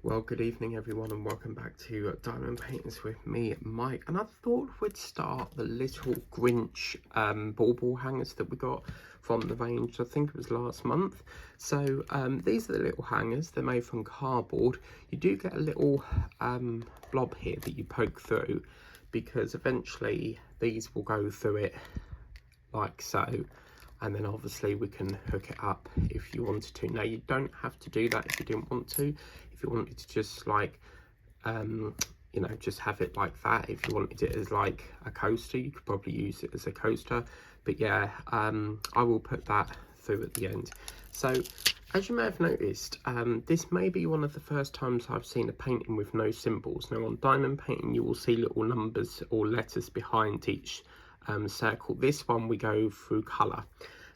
Well, good evening everyone and welcome back to Diamond Paintings with me, Mike. And I thought we'd start the little Grinch ball hangers that we got from the range, I think it was last month. So these are the little hangers, they're made from cardboard. You do get a little blob here that you poke through because eventually these will go through it like so. And then obviously we can hook it up if you wanted to. Now you don't have to do that if you didn't want to. If you wanted to just like, you know, just have it like that. If you wanted it as like a coaster, you could probably use it as a coaster. But yeah, I will put that through at the end. So as you may have noticed, this may be one of the first times I've seen a painting with no symbols. Now on diamond painting, you will see little numbers or letters behind each circle. This one we go through colour,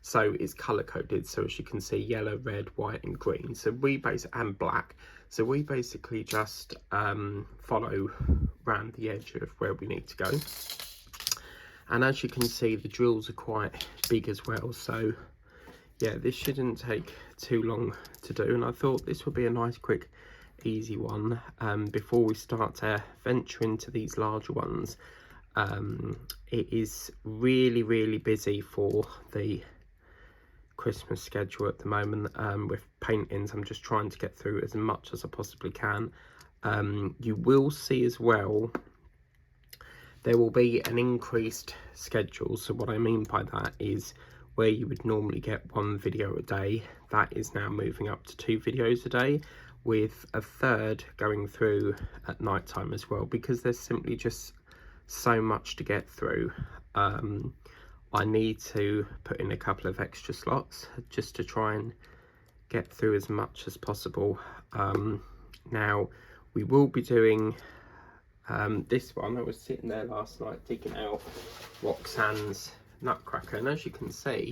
so it's colour coded, so as you can see, yellow, red, white and green, so we and black, so we basically just follow round the edge of where we need to go. And as you can see, the drills are quite big as well, so yeah, this shouldn't take too long to do, and I thought this would be a nice quick easy one before we start to venture into these larger ones. It is really busy for the Christmas schedule at the moment with paintings. I'm just trying to get through as much as I possibly can. You will see as well there will be an increased schedule. So what I mean by that is where you would normally get one video a day, that is now moving up to 2 videos a day, with a third going through at night time as well, because there's simply just so much to get through. I need to put in a couple of extra slots just to try and get through as much as possible. Now we will be doing this one. I was sitting there last night digging out Roxanne's Nutcracker, and as you can see,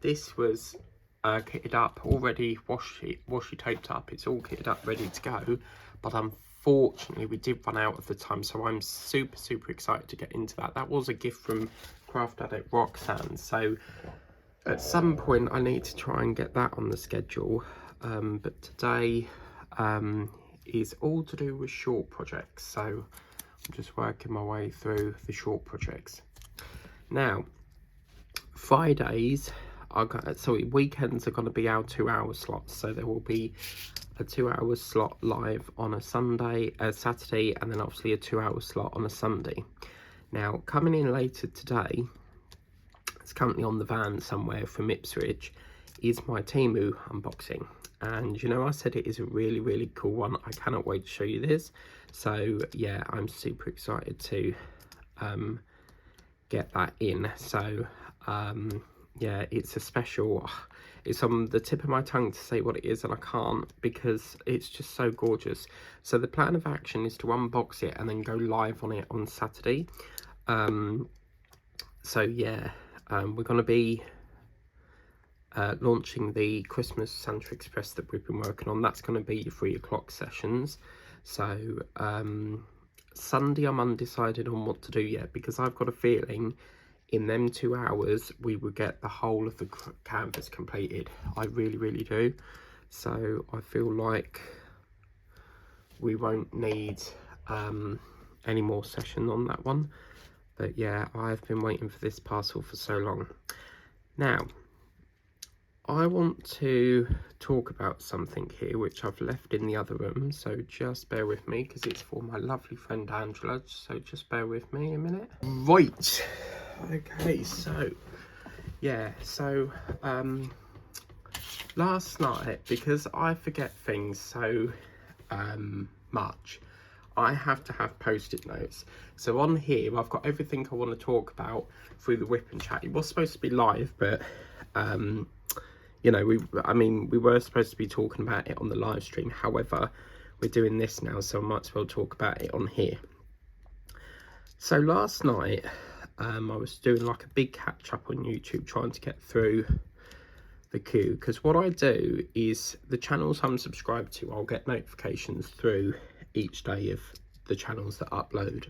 this was kitted up already, washi taped up. It's all kitted up ready to go, but unfortunately we did run out of the time, so I'm super excited to get into that. That was a gift from Craft Addict Roxanne, so at some point I need to try and get that on the schedule, but today is all to do with short projects, so I'm just working my way through the short projects. Now Fridays weekends are going to be our 2-hour slots, so there will be a 2-hour slot live on a Saturday, and then obviously a 2-hour slot on a Sunday. Now coming in later today, it's currently on the van somewhere from Ipswich, is my Temu unboxing. And you know, I said it is a really cool one. I cannot wait to show you this. So yeah, I'm super excited to get that in. So yeah, it's a special, it's on the tip of my tongue to say what it is, and I can't because it's just so gorgeous. So the plan of action is to unbox it and then go live on it on Saturday. So yeah, we're going to be launching the Christmas Santa Express that we've been working on. That's going to be your 3 o'clock sessions. So Sunday I'm undecided on what to do yet, because I've got a feeling in them 2 hours we will get the whole of the canvas completed. I really do. So I feel like we won't need any more session on that one. But yeah, I've been waiting for this parcel for so long. Now I want to talk about something here which I've left in the other room, so just bear with me because it's for my lovely friend Angela, so just bear with me a minute. Right, okay, so yeah, so last night, because I forget things so much, I have to have post-it notes. So on here I've got everything I want to talk about through the whip and chat. It was supposed to be live, but you know, we were supposed to be talking about it on the live stream. However, we're doing this now, so I might as well talk about it on here. So last night I was doing like a big catch up on YouTube, trying to get through the queue, because what I do is the channels I'm subscribed to, I'll get notifications through each day of the channels that upload.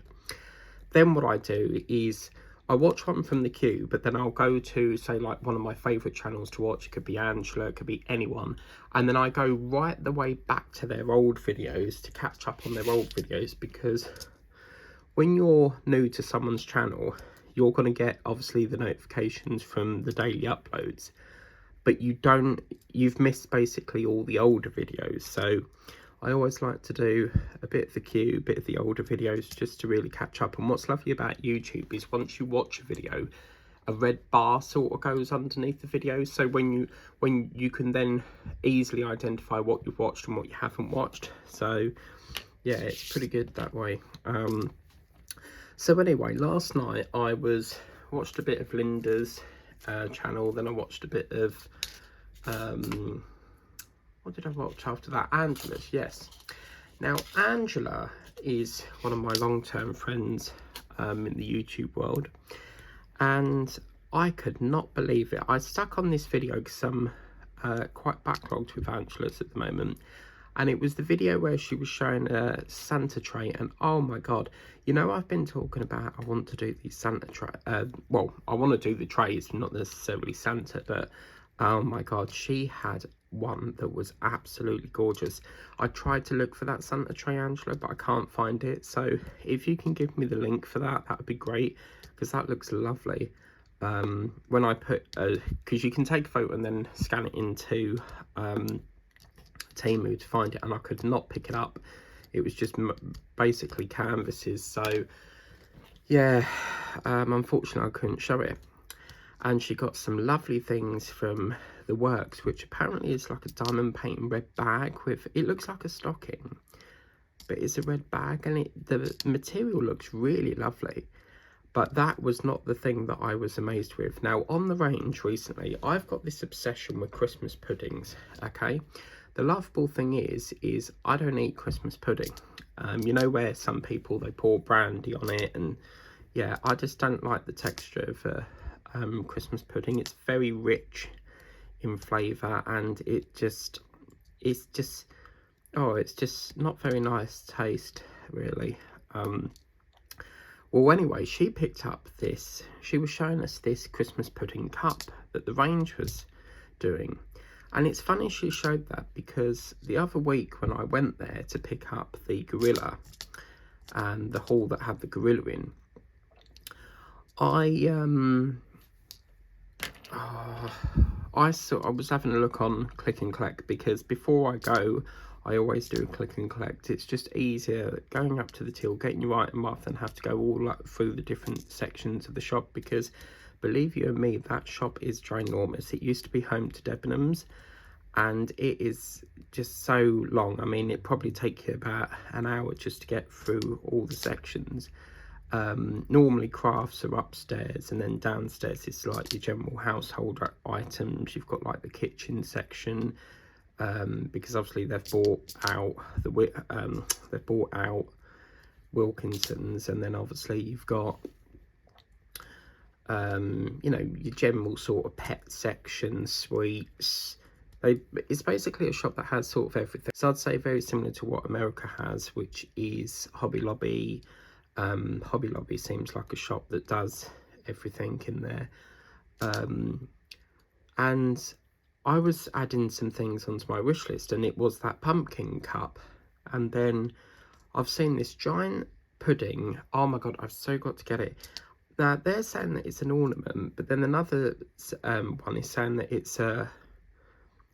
Then what I do is I watch one from the queue, but then I'll go to, say, like one of my favourite channels to watch. It could be Angela, it could be anyone. And then I go right the way back to their old videos to catch up on their old videos, because when you're new to someone's channel, you're going to get, obviously, the notifications from the daily uploads. But you've missed basically all the older videos. So I always like to do a bit of the queue, a bit of the older videos, just to really catch up. And what's lovely about YouTube is once you watch a video, a red bar sort of goes underneath the video. So when you can then easily identify what you've watched and what you haven't watched. So yeah, it's pretty good that way. So anyway, last night I watched a bit of Linda's channel, then I watched a bit of what did I watch after that? Angela's, yes. Now Angela is one of my long-term friends in the YouTube world, and I could not believe it. I stuck on this video because I'm quite backlogged with Angela's at the moment, and it was the video where she was showing a Santa tray, and oh my god, you know, I've been talking about I want to do these Santa tray, well, I want to do the trays, not necessarily Santa, but oh my god, she had one that was absolutely gorgeous. I tried to look for that Santa tray, Angela, but I can't find it. So if you can give me the link for that, that would be great, because that looks lovely. When I put, because you can take a photo and then scan it into Temu to find it, and I could not pick it up. It was just basically canvases. So yeah, unfortunately I couldn't show it. And she got some lovely things from the Works, which apparently is like a diamond painting red bag with, it looks like a stocking, but it's a red bag, and the material looks really lovely. But that was not the thing that I was amazed with. Now on the range recently, I've got this obsession with Christmas puddings, okay? The laughable thing is I don't eat Christmas pudding. You know, where some people, they pour brandy on it, and yeah, I just don't like the texture of Christmas pudding. It's very rich in flavour, and it's just not very nice taste, really. Well, anyway, she picked up this, she was showing us this Christmas pudding cup that the range was doing. And it's funny she showed that, because the other week when I went there to pick up the gorilla and the haul that had the gorilla in, I was having a look on Click and Collect, because before I go, I always do a Click and Collect. It's just easier going up to the till, getting your item rather than have to go all through the different sections of the shop, because believe you and me, that shop is ginormous. It used to be home to Debenhams, and it is just so long. I mean, it probably take you about an hour just to get through all the sections. Normally crafts are upstairs, and then downstairs is like your general household items. You've got like the kitchen section, because obviously they've bought out Wilkinson's, and then obviously you've got you know, your general sort of pet section, sweets. It's basically a shop that has sort of everything. So I'd say very similar to what America has, which is Hobby Lobby. Hobby Lobby seems like a shop that does everything in there. And I was adding some things onto my wish list, and it was that pumpkin cup. And then I've seen this giant pudding. Oh my god, I've so got to get it. Now they're saying that it's an ornament, but then another one is saying that it's a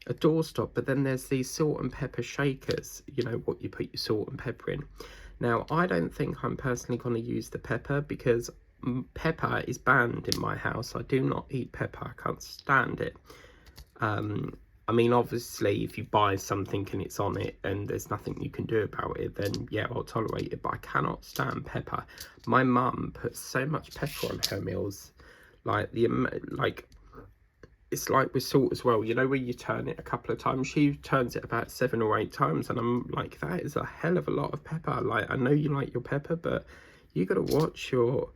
doorstop. But then there's these salt and pepper shakers, you know, what you put your salt and pepper in. Now I don't think I'm personally going to use the pepper, because pepper is banned in my house. I do not eat pepper. I can't stand it. I mean, obviously, if you buy something and it's on it and there's nothing you can do about it, then yeah, I'll tolerate it. But I cannot stand pepper. My mum puts so much pepper on her meals, like it's like with salt as well. You know, when you turn it a couple of times, she turns it about 7 or 8 times, and I'm like, that is a hell of a lot of pepper. Like, I know you like your pepper, but you got to watch your,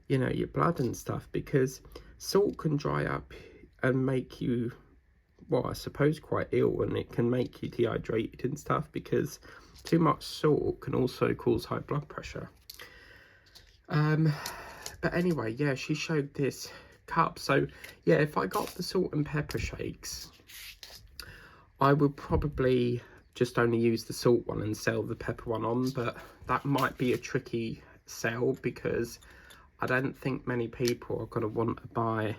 you know, your blood and stuff, because salt can dry up and make you, well, I suppose quite ill, and it can make you dehydrated and stuff, because too much salt can also cause high blood pressure. But anyway, yeah, she showed this cup. So yeah, if I got the salt and pepper shakes, I would probably just only use the salt one and sell the pepper one on, but that might be a tricky sell because I don't think many people are going to want to buy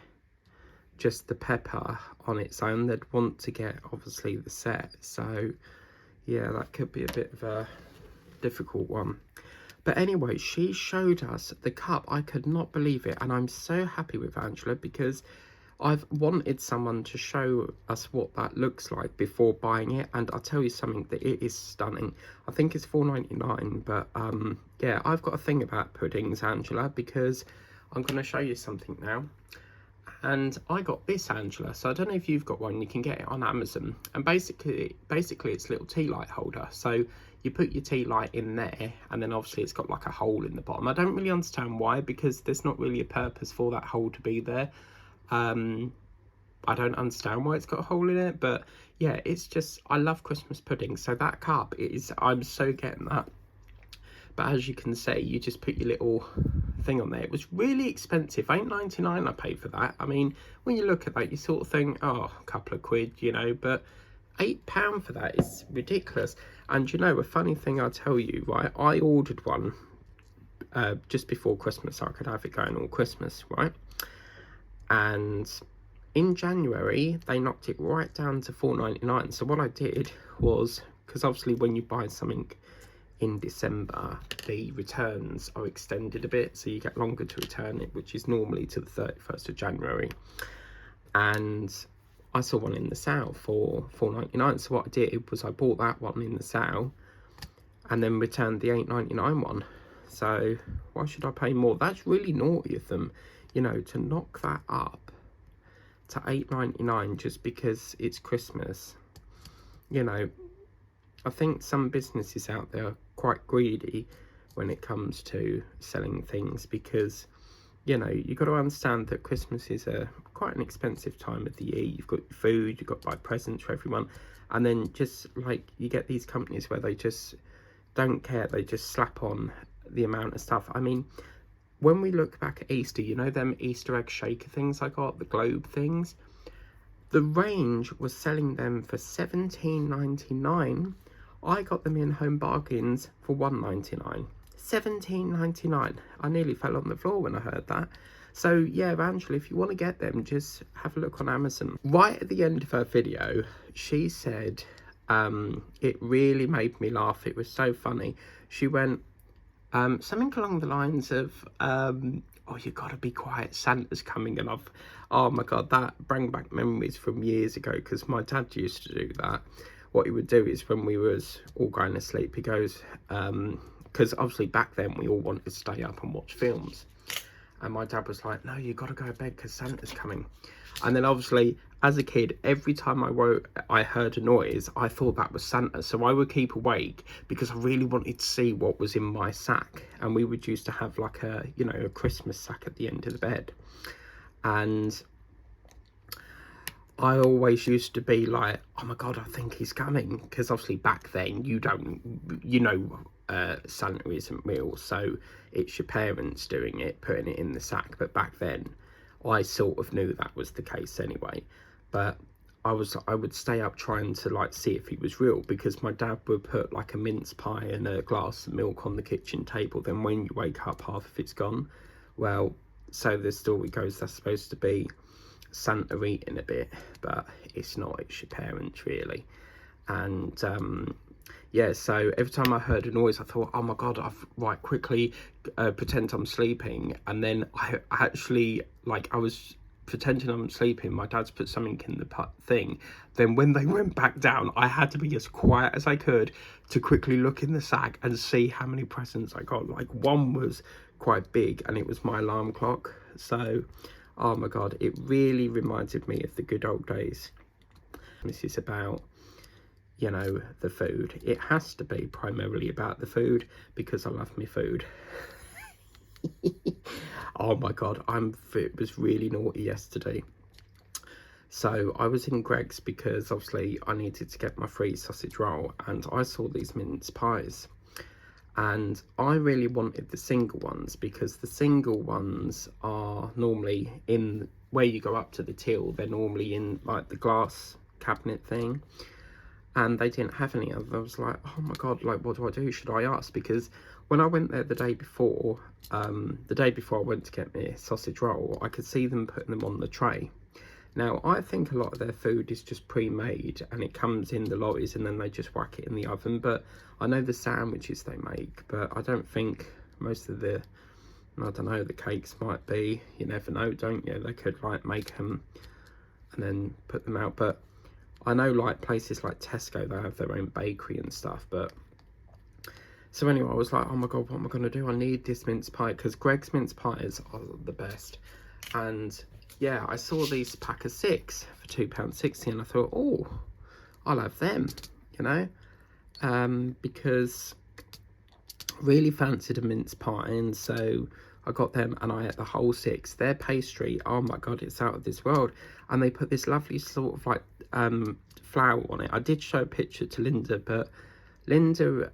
just the pepper on its own. They'd want to get obviously the set, so yeah, that could be a bit of a difficult one. But anyway, she showed us the cup. I could not believe it, and I'm so happy with Angela because I've wanted someone to show us what that looks like before buying it, and I'll tell you something, that it is stunning. I think it's $4.99, but yeah, I've got a thing about puddings, Angela, because I'm going to show you something now. And I got this, Angela, so I don't know if you've got one. You can get it on Amazon, and basically it's a little tea light holder. So you put your tea light in there, and then obviously it's got like a hole in the bottom. I don't really understand why, because there's not really a purpose for that hole to be there. I don't understand why it's got a hole in it, but yeah, it's just, I love Christmas pudding, so that cup is, I'm so getting that. But as you can see, you just put your little thing on there. It was really expensive, $8.99 I paid for that. I mean, when you look at that, you sort of think, oh, a couple of quid, you know, but £8 for that is ridiculous. And you know, a funny thing I'll tell you, right, I ordered one just before Christmas, so I could have it going all Christmas, right? And in January, they knocked it right down to $4.99. So what I did was, because obviously when you buy something in December, the returns are extended a bit, so you get longer to return it, which is normally to the 31st of January. And I saw one in the sale for $4.99. So what I did was I bought that one in the sale and then returned the $8.99 one. So why should I pay more? That's really naughty of them, you know, to knock that up to $8.99 just because it's Christmas. You know, I think some businesses out there are quite greedy when it comes to selling things, because, you know, you've got to understand that Christmas is quite an expensive time of the year. You've got your food, you've got to buy presents for everyone, and then just like you get these companies where they just don't care, they just slap on the amount of stuff. I mean, when we look back at Easter, you know them Easter egg shaker things I got, the globe things? The range was selling them for $17.99. I got them in Home Bargains for $1.99. $17.99. I nearly fell on the floor when I heard that. So yeah, Angela, if you want to get them, just have a look on Amazon. Right at the end of her video, she said, it really made me laugh. It was so funny. She went, something along the lines of, oh, you gotta be quiet, Santa's coming. And oh my God, that brought back memories from years ago, because my dad used to do that. What he would do is when we was all going to sleep, he goes, because obviously back then we all wanted to stay up and watch films. And my dad was like, no, you got to go to bed because Santa's coming. And then obviously, as a kid, every time I heard a noise, I thought that was Santa. So I would keep awake because I really wanted to see what was in my sack. And we would used to have like a, you know, a Christmas sack at the end of the bed. And I always used to be like, oh my God, I think he's coming. Because obviously back then, Santa isn't real. So it's your parents doing it, putting it in the sack. But back then, I sort of knew that was the case anyway. But I would stay up trying to like see if he was real, because my dad would put like a mince pie and a glass of milk on the kitchen table. Then when you wake up, half of it's gone. Well, so the story goes, that's supposed to be Santa eating a bit, but it's not, it's your parents really. And yeah, so every time I heard a noise, I thought, oh my God, I've quickly pretend I'm sleeping. And then I actually, I was pretending I'm sleeping. My dad's put something in the thing. Then when they went back down, I had to be as quiet as I could to quickly look in the sack and see how many presents I got. Like one was quite big and it was my alarm clock. So, oh my God, it really reminded me of the good old days. This is about, you know, the food. It has to be primarily about the food because I love my food. Oh my God, it was really naughty yesterday. So I was in Greg's because obviously I needed to get my free sausage roll, and I saw these mince pies. and I really wanted the single ones because the single ones are normally in where you go up to the till. They're normally in like the glass cabinet thing, and they didn't have any of them. I was like, oh my god, like what do I do? Should I ask? Because when I went there the day before I went to get me a sausage roll, I could see them putting them on the tray. Now, I think a lot of their food is just pre-made and it comes in the lorries and then they just whack it in the oven. But I know the sandwiches they make, but I don't think most of the, I don't know, the cakes might be, you never know, don't you? They could like make them and then put them out. But I know like places like Tesco, they have their own bakery and stuff. But so anyway, I was like, oh my god, what am I going to do? I need this mince pie because Greg's mince pies are the best. And yeah, I saw these pack of 6 for £2.60 and I thought, oh, I'll have them, you know, because I really fancied a mince pie, and so I got them and I ate the whole 6. Their pastry, oh my god, it's out of this world. And they put this lovely sort of like flour on it. I did show a picture to Linda, but Linda,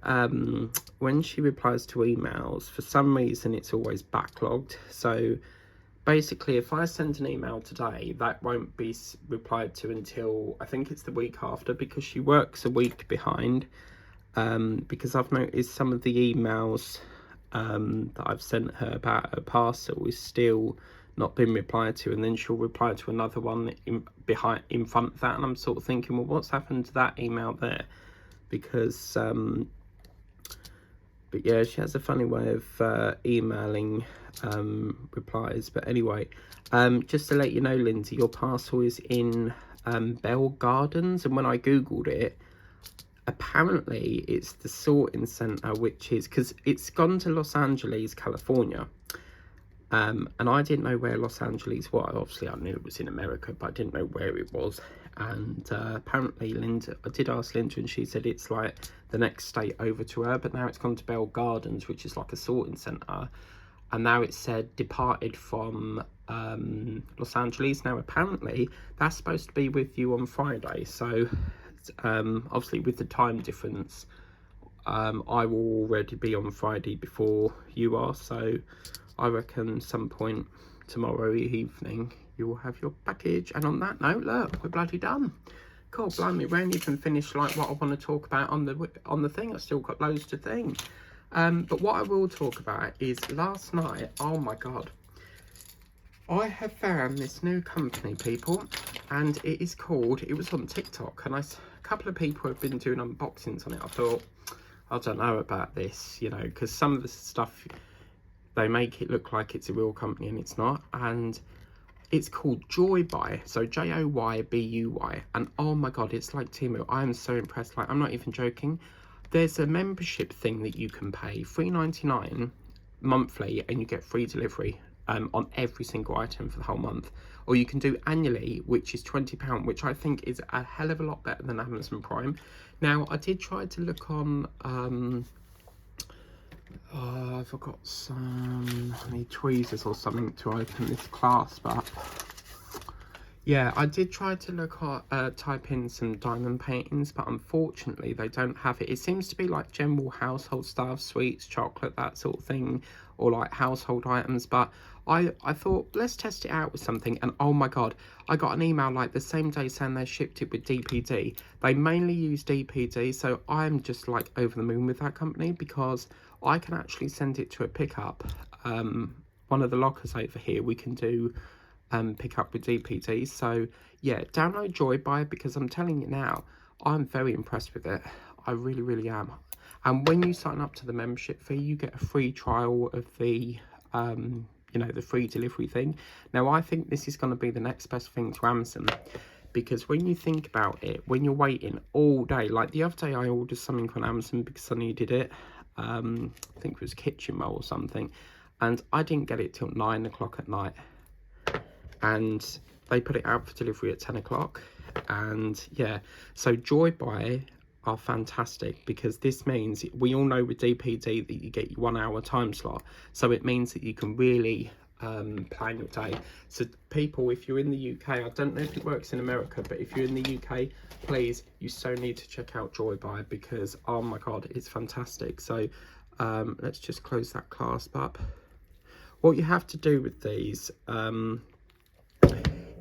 when she replies to emails, for some reason it's always backlogged. So basically, if I send an email today, that won't be replied to until I think it's the week after, because she works a week behind. Because I've noticed some of the emails that I've sent her about her parcel is still not been replied to, and then she'll reply to another one in front of that, and I'm sort of thinking, well, what's happened to that email there? Because but yeah, she has a funny way of emailing replies. But anyway, just to let you know, Lindsay, your parcel is in Bell Gardens, and when I googled it, apparently it's the sorting centre, which is because it's gone to Los Angeles, California. And I didn't know where Los Angeles was. Obviously I knew it was in America, but I didn't know where it was. And apparently Linda, I did ask Linda, and she said it's like the next state over to her, but now it's gone to Bell Gardens, which is like a sorting centre. And now it said departed from Los Angeles. Now apparently that's supposed to be with you on Friday, so obviously with the time difference, I will already be on Friday before you are, so I reckon some point tomorrow evening you will have your package. And on that note, look, we're bloody done. God blimey, we ain't even finished like what I want to talk about on the thing. I've still got loads to think. But what I will talk about is last night, oh my god, I have found this new company, people, and it is called, it was on TikTok, and a couple of people have been doing unboxings on it. I thought, I don't know about this, you know, because some of the stuff, they make it look like it's a real company and it's not. And it's called Joybuy, so Joybuy, and oh my god, it's like Temu. I am so impressed. Like, I'm not even joking. There's a membership thing that you can pay $3.99 monthly, and you get free delivery on every single item for the whole month. Or you can do annually, which is £20, which I think is a hell of a lot better than Amazon Prime. Now, I did try to look on I've got some, I need tweezers or something to open this clasp up. Yeah, I did try to look at, type in some diamond paintings, but unfortunately they don't have it. It seems to be like general household stuff, sweets, chocolate, that sort of thing, or like household items. But I thought, let's test it out with something, and oh my god, I got an email like the same day saying they shipped it with DPD. They mainly use DPD, so I'm just like over the moon with that company, because I can actually send it to a pickup. One of the lockers over here, we can do pick up with DPD. So yeah, download Joybuy, because I'm telling you now, I'm very impressed with it. I really, really am. And when you sign up to the membership fee, you get a free trial of the you know, the free delivery thing. Now I think this is going to be the next best thing to Amazon, because when you think about it, when you're waiting all day, like the other day I ordered something on Amazon because I needed it, I think it was kitchen roll or something, and I didn't get it till 9 o'clock at night, and they put it out for delivery at 10 o'clock. And yeah, so Joybuy are fantastic, because this means, we all know with DPD that you get your 1 hour time slot, so it means that you can really plan your day. So people, if you're in the UK, I don't know if it works in America, but if you're in the UK, please, you so need to check out Joybuy, because oh my god, it's fantastic. So Let's just close that clasp up. What you have to do with these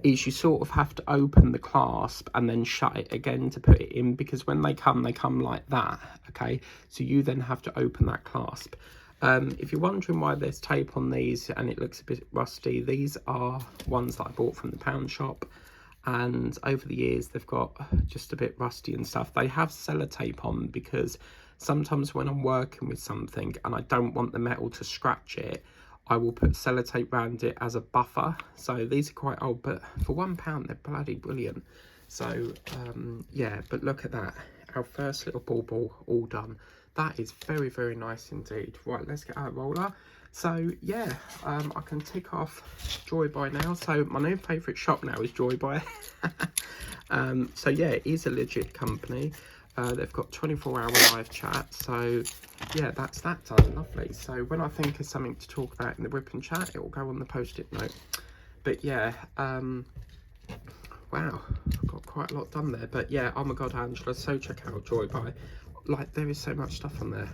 is you sort of have to open the clasp and then shut it again to put it in, because when they come like that, okay? So you then have to open that clasp. If you're wondering why there's tape on these and it looks a bit rusty, these are ones that I bought from the pound shop, and over the years they've got just a bit rusty and stuff. They have sellotape on because sometimes when I'm working with something and I don't want the metal to scratch it, I will put sellotape around it as a buffer. So these are quite old, but for £1 they're bloody brilliant. So yeah, but look at that, our first little ball all done. That is very, very nice indeed. Right, let's get our roller. So yeah, I can tick off Joybuy now. So my new favourite shop now is Joybuy. So yeah, it is a legit company. They've got 24-hour live chat. So yeah, that's that done. Lovely. So when I think of something to talk about in the whip and chat, it will go on the post-it note. But yeah, wow, I've got quite a lot done there. But yeah, oh my god, Angela, so check out Joybuy. Like, there is so much stuff on there.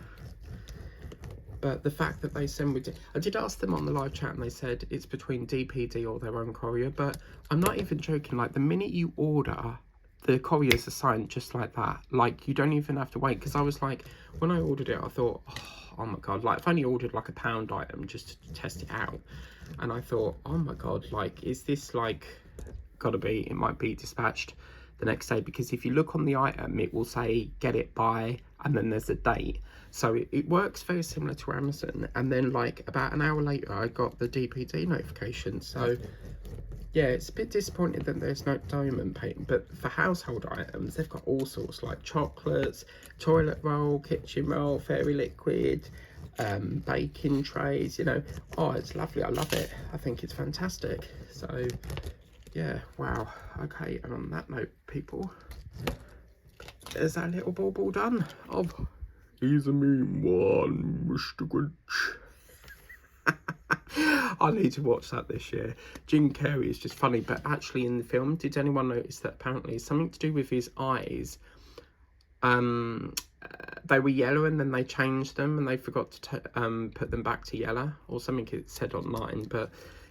But the fact that they send me, I did ask them on the live chat and they said it's between DPD or their own courier, but I'm not even joking. Like, the minute you order, the courier's assigned just like that. Like, you don't even have to wait. Because I was like, when I ordered it, I thought, oh my god, like, I've only ordered like a £1 item just to test it out, and I thought, oh my god, like, is this like gotta be, it might be dispatched the next day, because if you look on the item it will say get it by, and then there's a date. So it works very similar to Amazon. And then like about an hour later I got the DPD notification. So yeah, it's a bit disappointing that there's no diamond paint, but for household items they've got all sorts, like chocolates, toilet roll, kitchen roll, fairy liquid, baking trays, you know. Oh, it's lovely, I love it, I think it's fantastic. So yeah, wow. Okay, and on that note, people, there's our little bauble done of He's a Mean One, Mr. Grinch. I need to watch that this year. Jim Carrey is just funny, but actually in the film, did anyone notice that apparently something to do with his eyes, they were yellow and then they changed them and they forgot to put them back to yellow, or something it said online. But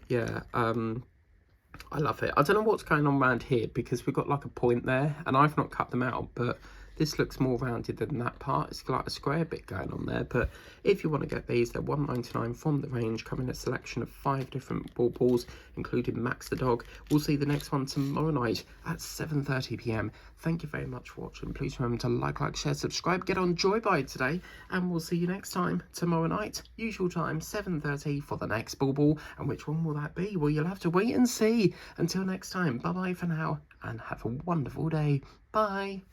yeah, I love it. I don't know what's going on around here because we've got like a point there and I've not cut them out, but this looks more rounded than that part. It's like a square bit going on there. But if you want to get these, they're £1.99 from the range, coming in a selection of 5 different baubles, including Max the dog. We'll see the next one tomorrow night at 7:30 p.m. Thank you very much for watching. Please remember to like, share, subscribe, get on Joybuy today, and we'll see you next time tomorrow night, usual time, 7:30 for the next bauble. And which one will that be? Well, you'll have to wait and see. Until next time, bye bye for now, and have a wonderful day. Bye.